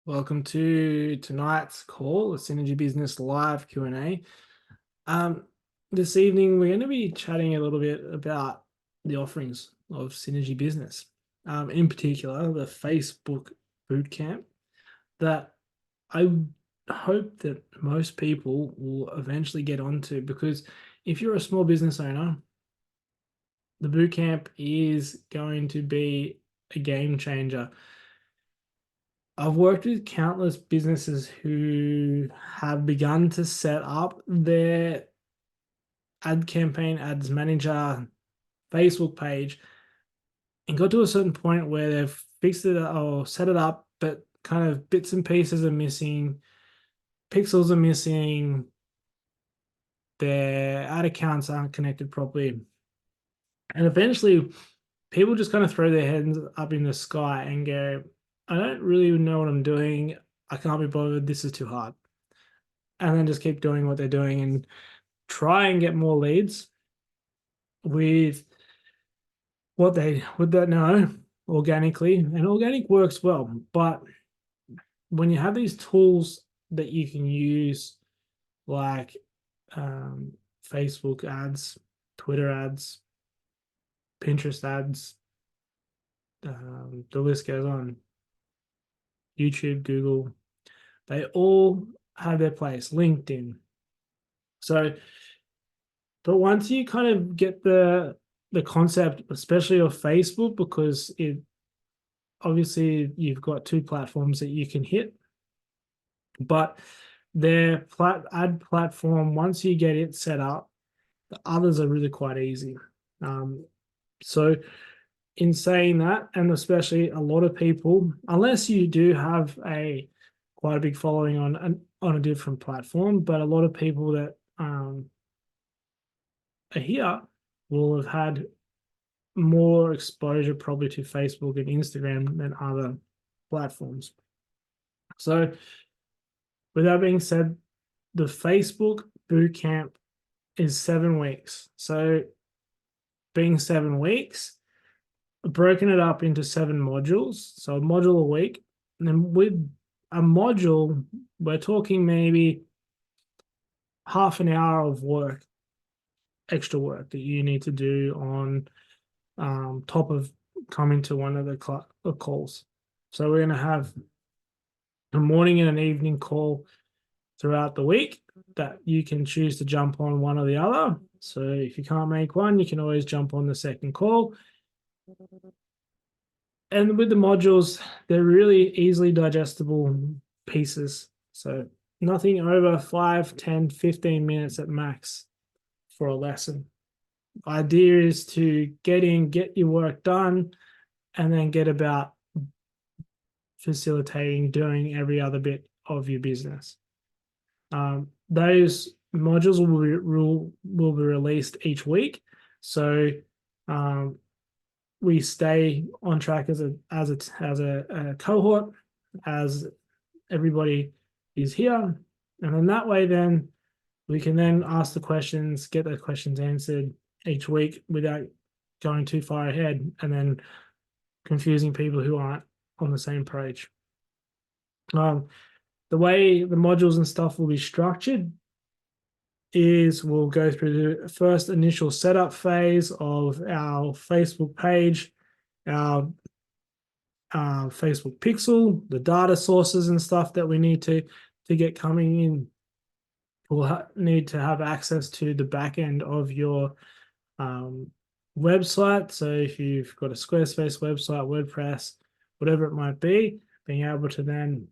Welcome to tonight's call, the Synergy Business Live Q&A. This evening, we're going to be chatting a little bit about the offerings of Synergy Business, in particular, the Facebook Bootcamp that I hope that most people will eventually get onto, because if you're a small business owner, the Bootcamp is going to be a game changer. I've worked with countless businesses who have begun to set up their ad campaign, ads manager, Facebook page, and got to a certain point where they've fixed it or set it up, but kind of bits and pieces are missing, pixels are missing, their ad accounts aren't connected properly. And eventually, people just kind of throw their heads up in the sky and go, I don't really know what I'm doing. I can't be bothered. This is too hard. And then just keep doing what they're doing and try and get more leads with what they would that know organically. And organic works well, but when you have these tools that you can use, like Facebook ads, Twitter ads, Pinterest ads, the list goes on, YouTube, Google, they all have their place, LinkedIn. So, but once you kind of get the concept, especially of Facebook, because it obviously you've got two platforms that you can hit, but their ad platform, once you get it set up, the others are really quite easy. So in saying that, and especially a lot of people, unless you do have a quite a big following on a different platform, but a lot of people that are here will have had more exposure probably to Facebook and Instagram than other platforms. So with that being said, the Facebook Bootcamp is 7 weeks. So being 7 weeks, broken it up into 7 modules. So a module a week. And then with a module, we're talking maybe half an hour of work, extra work that you need to do on top of coming to one of the calls. So we're going to have a morning and an evening call throughout the week that you can choose to jump on one or the other. So if you can't make one, you can always jump on the second call. And with the modules, they're really easily digestible pieces. So nothing over 5, 10, 15 minutes at max for a lesson. Idea is to get in, get your work done, and then get about facilitating doing every other bit of your business. Those modules will be released each week. So we stay on track as a cohort, as everybody is here, and in that way, then we can then ask the questions, get those questions answered each week without going too far ahead, and then confusing people who aren't on the same page. The way the modules and stuff will be structured is we'll go through the first initial setup phase of our Facebook page, our Facebook pixel, the data sources and stuff that we need to get coming in. We'll need to have access to the back end of your website. So if you've got a Squarespace website, WordPress, whatever it might be, being able to then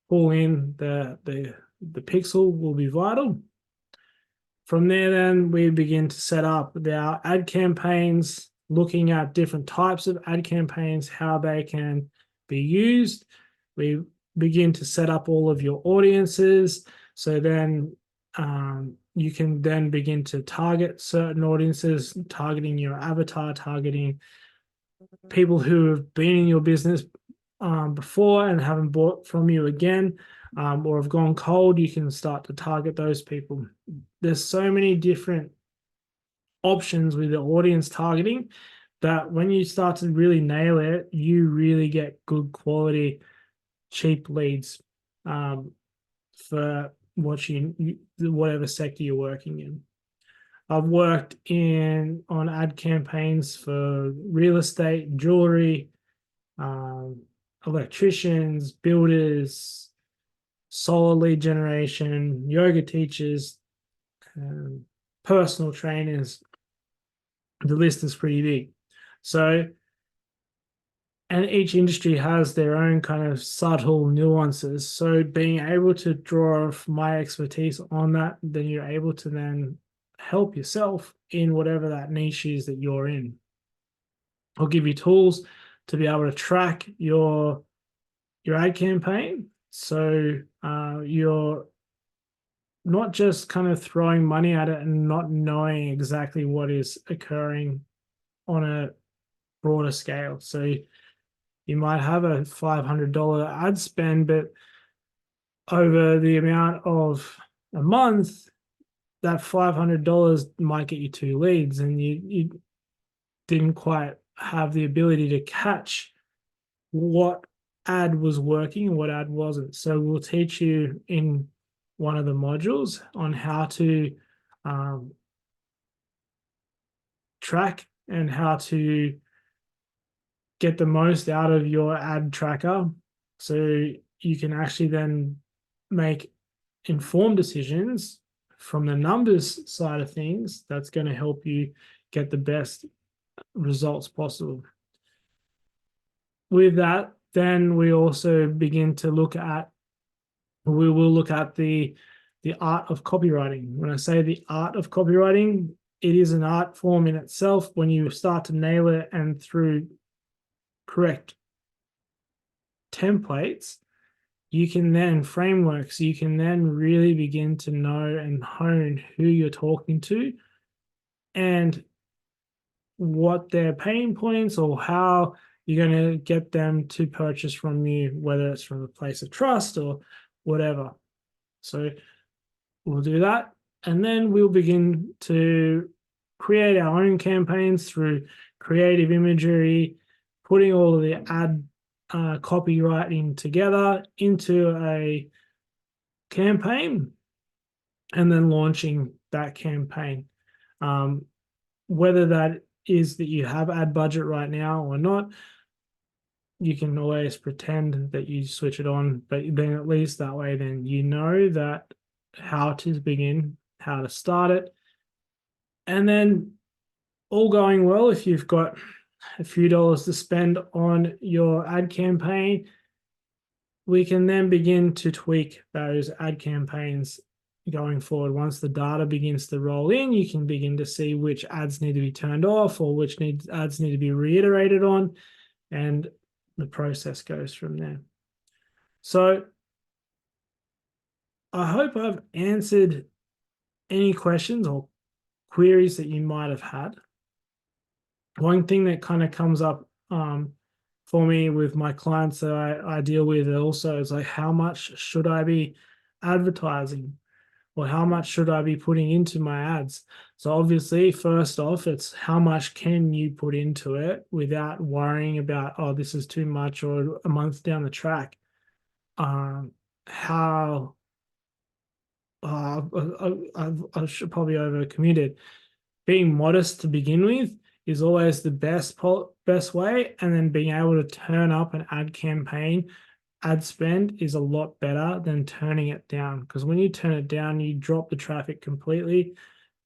pull in the pixel will be vital. From there, then we begin to set up our ad campaigns, looking at different types of ad campaigns, how they can be used. We begin to set up all of your audiences. So then you can then begin to target certain audiences, targeting your avatar, targeting people who have been in your business before and haven't bought from you again, or have gone cold. You can start to target those people. There's so many different options with the audience targeting that when you start to really nail it, you really get good quality cheap leads for whatever sector you're working in. I've worked on ad campaigns for real estate, jewelry, electricians, builders, solar lead generation, yoga teachers, personal trainers. The list is pretty big. So, and each industry has their own kind of subtle nuances. So being able to draw off my expertise on that, then you're able to then help yourself in whatever that niche is that you're in. I'll give you tools to be able to track your ad campaign. So you're not just kind of throwing money at it and not knowing exactly what is occurring on a broader scale. So you might have a $500 ad spend, but over the amount of a month, that $500 might get you 2 leads, and you didn't quite have the ability to catch what ad was working and what ad wasn't. So we'll teach you in one of the modules on how to track and how to get the most out of your ad tracker, so you can actually then make informed decisions from the numbers side of things. That's going to help you get the best results possible. With that, then we also begin to look at, we will look at the art of copywriting. When I say the art of copywriting, it is an art form in itself. When you start to nail it and through correct templates, you can then frameworks, you can then really begin to know and hone who you're talking to and what their pain points or how you're going to get them to purchase from you, whether it's from a place of trust or whatever. So we'll do that. And then we'll begin to create our own campaigns through creative imagery, putting all of the ad copywriting together into a campaign, and then launching that campaign. Whether that is that you have ad budget right now or not, you can always pretend that you switch it on, but then at least that way, then you know that how to begin, how to start it. And then all going well, if you've got a few dollars to spend on your ad campaign, we can then begin to tweak those ad campaigns going forward. Once the data begins to roll in, you can begin to see which ads need to be turned off or which ads need to be reiterated on, and the process goes from there. So I hope I've answered any questions or queries that you might have had. One thing that kind of comes up for me with my clients that I deal with also is like, how much should I be advertising? Or how much should I be putting into my ads? So obviously, first off, it's how much can you put into it without worrying about, oh, this is too much, or a month down the track. I should probably over-committed. Being modest to begin with is always the best way, and then being able to turn up an ad campaign, ad spend is a lot better than turning it down, because when you turn it down, you drop the traffic completely,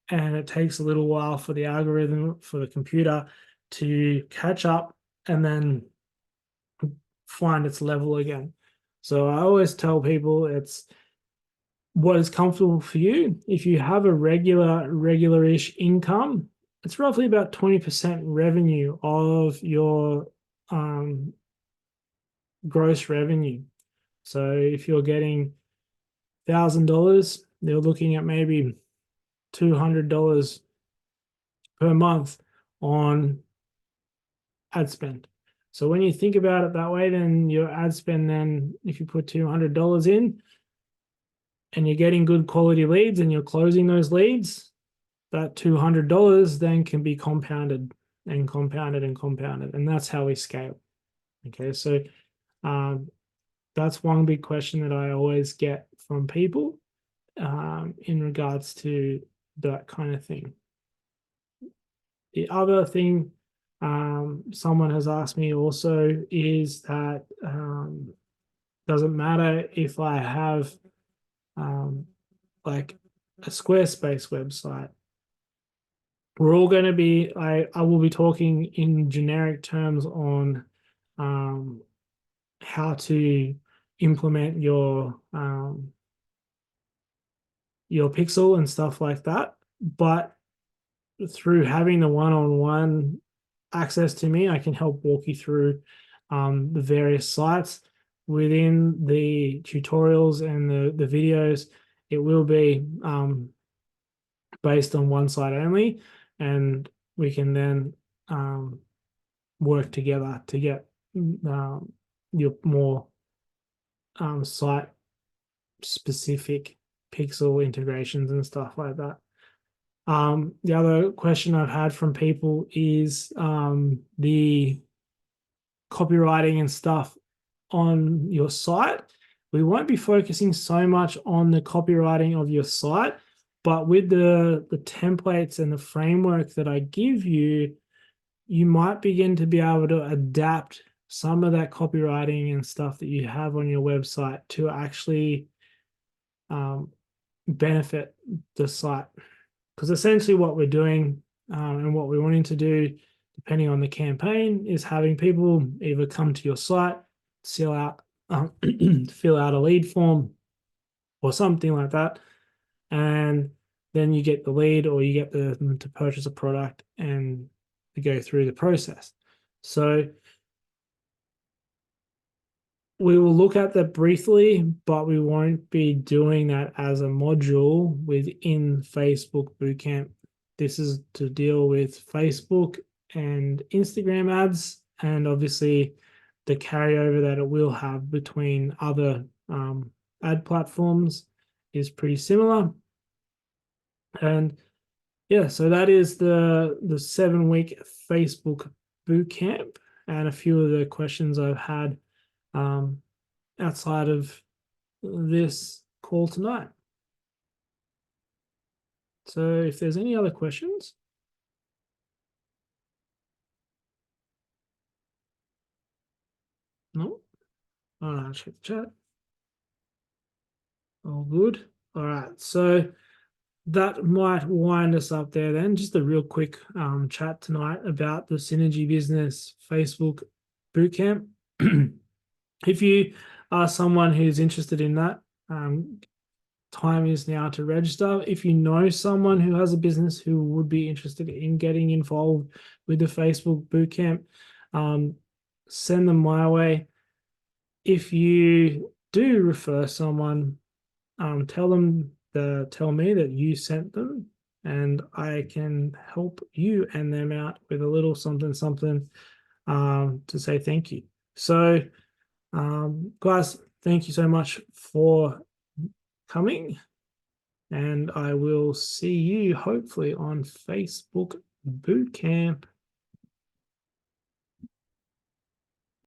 and it takes a little while for the algorithm, for the computer to catch up and then find its level again. So I always tell people it's what is comfortable for you. If you have a regular-ish income, it's roughly about 20% revenue of your gross revenue. So if you're getting $1,000, they're looking at maybe $200 per month on ad spend. So when you think about it that way, then your ad spend, then if you put $200 in and you're getting good quality leads and you're closing those leads, that $200 then can be compounded and compounded and compounded. And that's how we scale. Okay, so That's one big question that I always get from people in regards to that kind of thing. The other thing someone has asked me also is that doesn't matter if I have like a Squarespace website. We're all going to be, I will be talking in generic terms on how to implement your pixel and stuff like that. But through having the one-on-one access to me, I can help walk you through the various sites within the tutorials and the videos. It will be based on one site only, and we can then work together to get your more site specific pixel integrations and stuff like that. The other question I've had from people is the copywriting and stuff on your site. We won't be focusing so much on the copywriting of your site, but with the templates and the framework that I give you, you might begin to be able to adapt some of that copywriting and stuff that you have on your website to actually benefit the site. Because essentially what we're doing and what we're wanting to do, depending on the campaign, is having people either come to your site, fill out a lead form or something like that, and then you get the lead or you get them to purchase a product and to go through the process. So we will look at that briefly, but we won't be doing that as a module within Facebook Bootcamp. This is to deal with Facebook and Instagram ads, and obviously the carryover that it will have between other ad platforms is pretty similar. And yeah, so that is the 7-week Facebook Bootcamp, and a few of the questions I've had outside of this call tonight. So if there's any other questions. No? All right, check the chat. All good. All right, so that might wind us up there then. Just a real quick chat tonight about the Synergy Business Facebook Bootcamp. If you are someone who's interested in that, time is now to register. If you know someone who has a business who would be interested in getting involved with the Facebook Bootcamp, send them my way. If you do refer someone, tell me that you sent them, and I can help you and them out with a little something to say thank you. So guys, thank you so much for coming, and I will see you hopefully on Facebook Bootcamp.